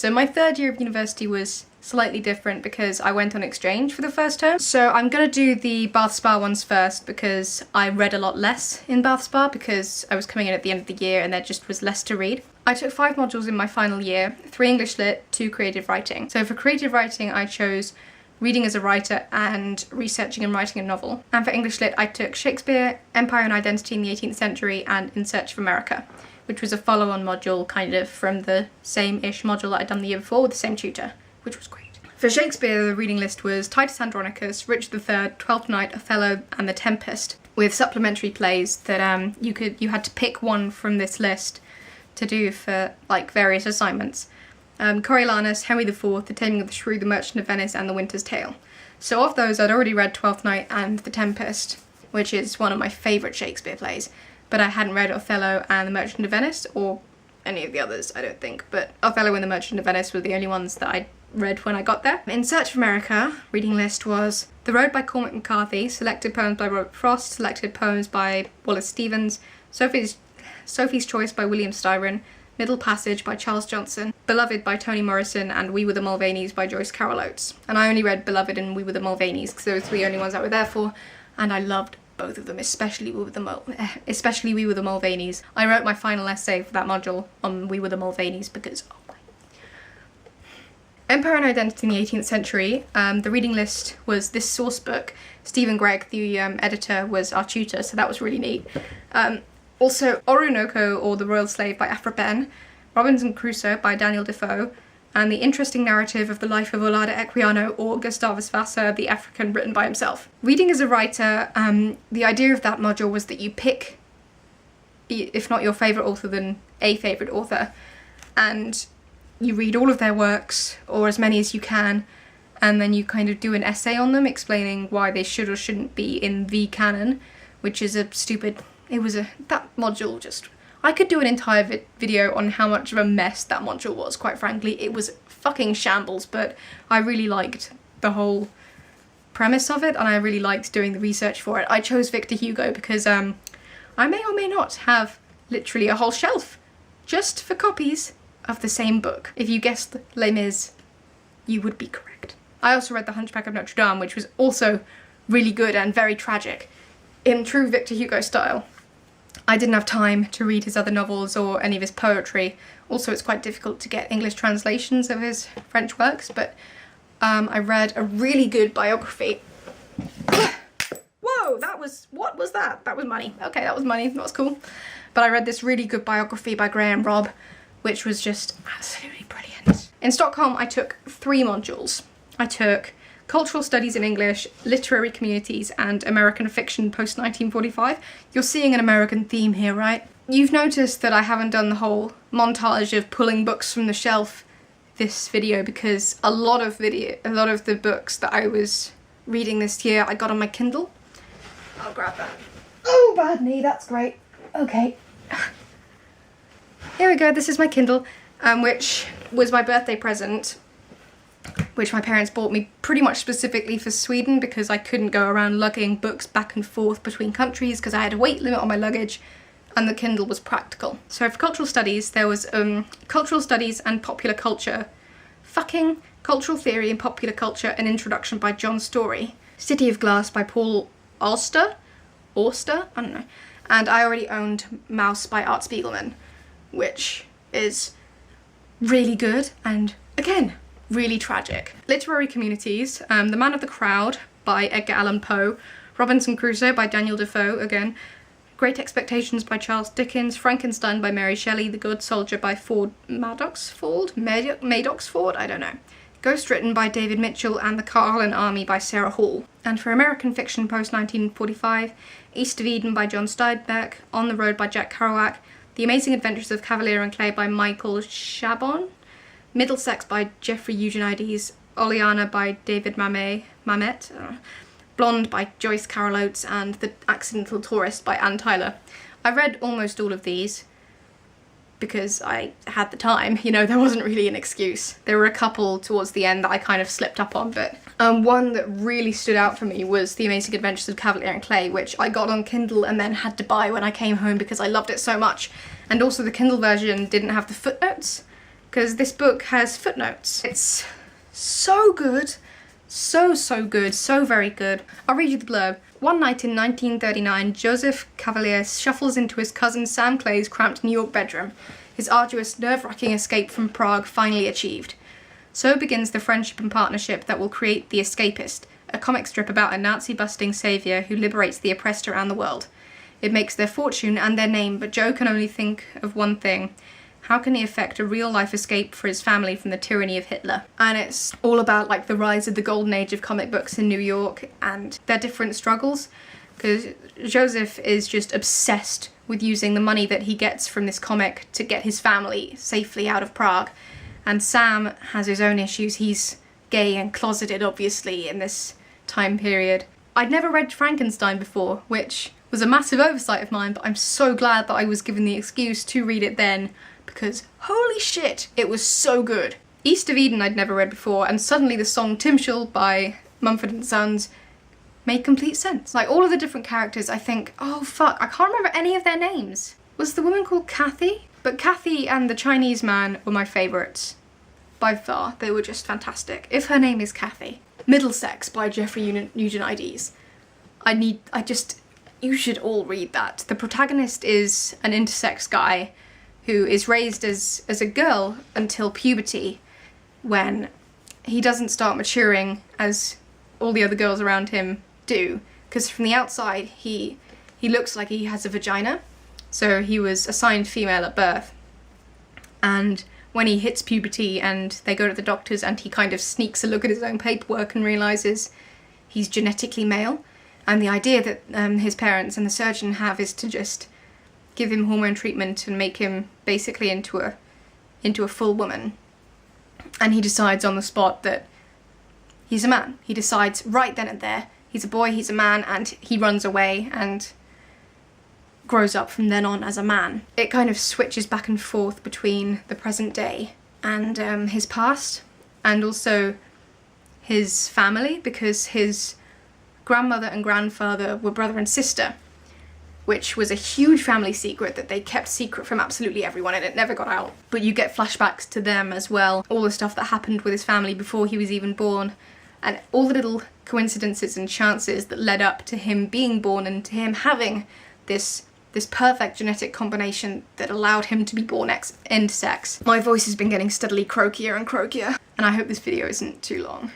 So my third year of university was slightly different because I went on exchange for the first term. So I'm gonna do the Bath Spa ones first because I read a lot less in Bath Spa because I was coming in at the end of the year and there just was less to read. I took 5 modules in my final year, 3 English Lit, 2 creative writing. So for creative writing I chose reading as a writer and researching and writing a novel. And for English Lit I took Shakespeare, Empire and Identity in the 18th Century and In Search of America, which was a follow-on module kind of from the same-ish module that I'd done the year before with the same tutor, which was great. For Shakespeare, the reading list was Titus Andronicus, Richard III, Twelfth Night, Othello, and The Tempest, with supplementary plays that you had to pick one from this list to do for like various assignments. Coriolanus, Henry IV, The Taming of the Shrew, The Merchant of Venice, and The Winter's Tale. So of those, I'd already read Twelfth Night and The Tempest, which is one of my favourite Shakespeare plays, but I hadn't read Othello and The Merchant of Venice, or any of the others, I don't think, but Othello and The Merchant of Venice were the only ones that I read when I got there. In Search of America, reading list was The Road by Cormac McCarthy, selected poems by Robert Frost, selected poems by Wallace Stevens, Sophie's Choice by William Styron, Middle Passage by Charles Johnson, Beloved by Toni Morrison, and We Were the Mulvaneys by Joyce Carol Oates. And I only read Beloved and We Were the Mulvaneys because those were the only ones that were there for, and I loved both of them, especially We Were the Mulvaneys. I wrote my final essay for that module on We Were the Mulvaneys because, oh my. Empire and Identity in the 18th Century, the reading list was this source book. Stephen Gregg, the editor, was our tutor, so that was really neat. Also, Oroonoko, or The Royal Slave by Aphra Behn, Robinson Crusoe by Daniel Defoe, and The Interesting Narrative of the Life of Olaudah Equiano, or Gustavus Vassa, the African, written by himself. Reading as a writer, the idea of that module was that you pick, if not your favourite author, then a favourite author, and you read all of their works, or as many as you can, and then you kind of do an essay on them explaining why they should or shouldn't be in the canon, which is that module just, I could do an entire video on how much of a mess that module was, quite frankly. It was fucking shambles, but I really liked the whole premise of it, and I really liked doing the research for it. I chose Victor Hugo because I may or may not have literally a whole shelf just for copies of the same book. If you guessed Les Mis, you would be correct. I also read The Hunchback of Notre Dam, which was also really good and very tragic, in true Victor Hugo style. I didn't have time to read his other novels or any of his poetry. Also, it's quite difficult to get English translations of his French works, but I read a really good biography. Whoa, what was that? That was money. Okay, that was money, that was cool. But I read this really good biography by Robb, which was just absolutely brilliant. In Stockholm, I took 3 modules. I took Cultural Studies in English, Literary Communities, and American Fiction post-1945. You're seeing an American theme here, right? You've noticed that I haven't done the whole montage of pulling books from the shelf this video because a lot of the books that I was reading this year I got on my Kindle. I'll grab that. Oh, bad knee, that's great. Okay. Here we go, this is my Kindle, which was my birthday present, which my parents bought me pretty much specifically for Sweden because I couldn't go around lugging books back and forth between countries because I had a weight limit on my luggage and the Kindle was practical. So for cultural studies, there was cultural studies and popular culture, fucking cultural theory and popular culture, an introduction by John Story, City of Glass by Paul Auster, I don't know, and I already owned Mouse by Art Spiegelman, which is really good and, again, really tragic. Literary Communities, The Man of the Crowd by Edgar Allan Poe, Robinson Crusoe by Daniel Defoe, again, Great Expectations by Charles Dickens, Frankenstein by Mary Shelley, The Good Soldier by Maddox Ford, I don't know. Ghost Written by David Mitchell, and The Carlin Army by Sarah Hall. And for American Fiction post-1945, East of Eden by John Steinbeck, On the Road by Jack Kerouac, The Amazing Adventures of Kavalier and Clay by Michael Chabon, Middlesex by Jeffrey Eugenides, Oleana by David Mamet, Blonde by Joyce Carol Oates, and The Accidental Tourist by Ann Tyler. I read almost all of these because I had the time, you know, there wasn't really an excuse. There were a couple towards the end that I kind of slipped up on, but one that really stood out for me was The Amazing Adventures of Kavalier and Clay, which I got on Kindle and then had to buy when I came home because I loved it so much. And also the Kindle version didn't have the footnotes, because this book has footnotes. It's so good. So good. So very good. I'll read you the blurb. One night in 1939, Joseph Kavalier shuffles into his cousin Sam Clay's cramped New York bedroom, his arduous, nerve-wracking escape from Prague finally achieved. So begins the friendship and partnership that will create The Escapist, a comic strip about a Nazi-busting saviour who liberates the oppressed around the world. It makes their fortune and their name, but Joe can only think of one thing. How can he effect a real-life escape for his family from the tyranny of Hitler? And it's all about like the rise of the golden age of comic books in New York and their different struggles, because Joseph is just obsessed with using the money that he gets from this comic to get his family safely out of Prague. And Sam has his own issues. He's gay and closeted, obviously, in this time period. I'd never read Frankenstein before, which was a massive oversight of mine, but I'm so glad that I was given the excuse to read it then, because holy shit, it was so good. East of Eden I'd never read before, and suddenly the song Timshel by Mumford & Sons made complete sense. Like, all of the different characters, I think, oh fuck, I can't remember any of their names. Was the woman called Kathy? But Kathy and the Chinese man were my favourites. By far, they were just fantastic. If her name is Kathy. Middlesex by Jeffrey Eugenides. You should all read that. The protagonist is an intersex guy who is raised as a girl until puberty, when he doesn't start maturing as all the other girls around him do. Because from the outside, he looks like he has a vagina. So he was assigned female at birth. And when he hits puberty and they go to the doctors and he kind of sneaks a look at his own paperwork and realises he's genetically male. And the idea that his parents and the surgeon have is to just give him hormone treatment and make him basically into a full woman. And he decides on the spot that he's a man. He decides right then and there, he's a boy, he's a man, and he runs away and grows up from then on as a man. It kind of switches back and forth between the present day and his past, and also his family, because his grandmother and grandfather were brother and sister, which was a huge family secret that they kept secret from absolutely everyone, and it never got out. But you get flashbacks to them as well, all the stuff that happened with his family before he was even born, and all the little coincidences and chances that led up to him being born and to him having this perfect genetic combination that allowed him to be born intersex. My voice has been getting steadily croakier and croakier, and I hope this video isn't too long.